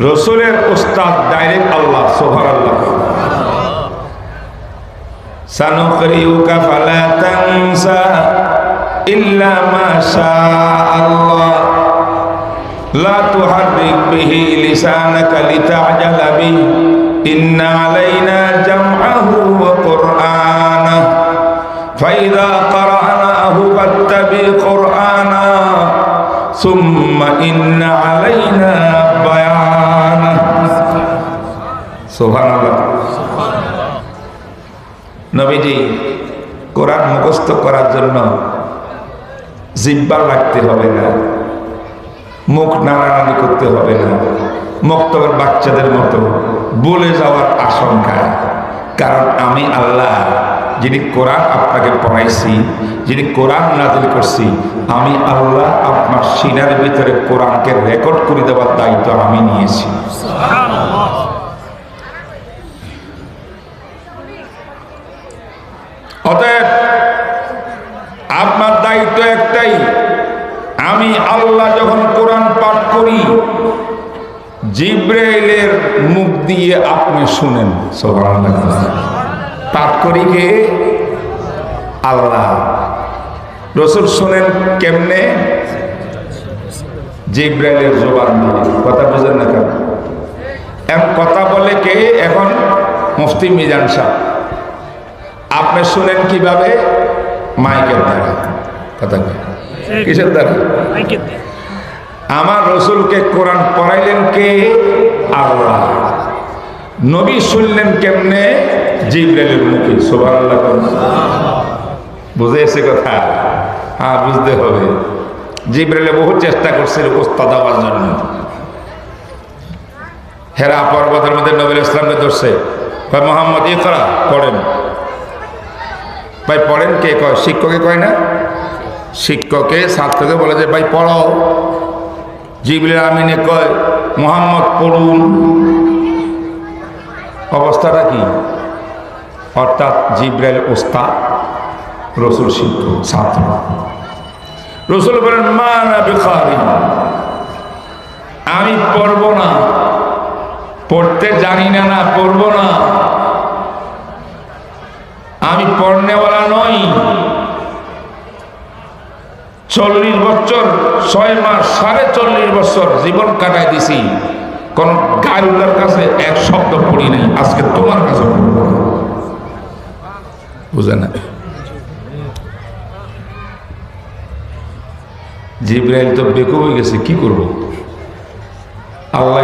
রসুলের উস্তাদ ডাইরেক্ট আল্লাহ সুবহানাল্লাহ। সানুকরিউকা ফালা তানসা ইল্লা মা শাআল্লাহ লা তুহাররিক বিহি লিসানাকা লিতা'জালা বিহি ইন্না আলাইনা জামআহু ওয়া কুরআনাহু ফাইযা ক্বারা'নাহু ফাত্তাবি কুরআনাহু সুম্মা ইন্না আলাইনা বায়ানাহু। সুবহানাল্লাহ। নবীজি কোরআন মুখস্থ করার জন্য জিহ্বা লাগতে হবে না, মুখ নাড়ানাড়ি করতে হবে না, মক্তবের বাচ্চাদের মতো বলে যাওয়ার আশঙ্কা। কারণ আমি আল্লাহ যিনি কোরআন আপনাকে পড়াইছি, যিনি কোরআন নাযিল করছি, আমি আল্লাহ আপনার সিনার ভিতরে কোরআনকে রেকর্ড করে দেওয়ার দায়িত্ব আমি নিয়েছি। অতএব আপনার দায়িত্ব একটাই, আমি আল্লাহ যখন কোরআন পাঠ করি জিবরাইলের মুখ দিয়ে আপনি শুনেন। সুবহানাল্লাহ। পাঠ করি কে? আল্লাহ। রাসূল শুনেন কেমনে? জিবরাইলের জবান দিয়ে। কথা বুঝেন না কেন? এখন কথা বলে কে? এখন মুফতি মিজান সাহেব। আপনি শুনেন কিভাবে? মাইকের দ্বারা। কথা কিসের দ্বারা? আমার রসুলকে কোরআন পড়াইলেন কে? আল্লাহ। নবী শুনলেন কেমনে? জিবরাইলের মুখে। সুবহানাল্লাহ। বুঝে এসে কথা? হ্যাঁ, বুঝতে হবে। জিবরাইলে বহু চেষ্টা করছিল ওস্তাদ হওয়ার জন্য। হেরা পর্বতের মধ্যে নবী ইসলামকে ধরছে, ভাই মোহাম্মদ ইকরা পড়েন। ভাই পড়েন কে কয়? শিক্ষকে কয় না? শিক্ষকে ছাত্রকে বলে যে ভাই পড়াও। জিবরিল আমিনে কয় মোহাম্মদ পড়ুন। অবস্থাটা কি? অর্থাৎ জিবরাইল ওস্তাদ, রসুল শিক্ষক, ছাত্র। রসুল বলেন মা না বিকারি, আমি পড়ব না, পড়তে জানি না, না পড়ব না, আমি পড়নেওয়ালা নই। 40 বছর 6 মাস 40.5 বছর জীবন কাটাই দিছি, কোন গায়ুল্লার কাছে এক শব্দ পড়ি নাই। আজকে তোমার কাছে বুঝে না? জিবরাইল তো বেকুব হয়ে গেছে, কি করবো? আল্লাহ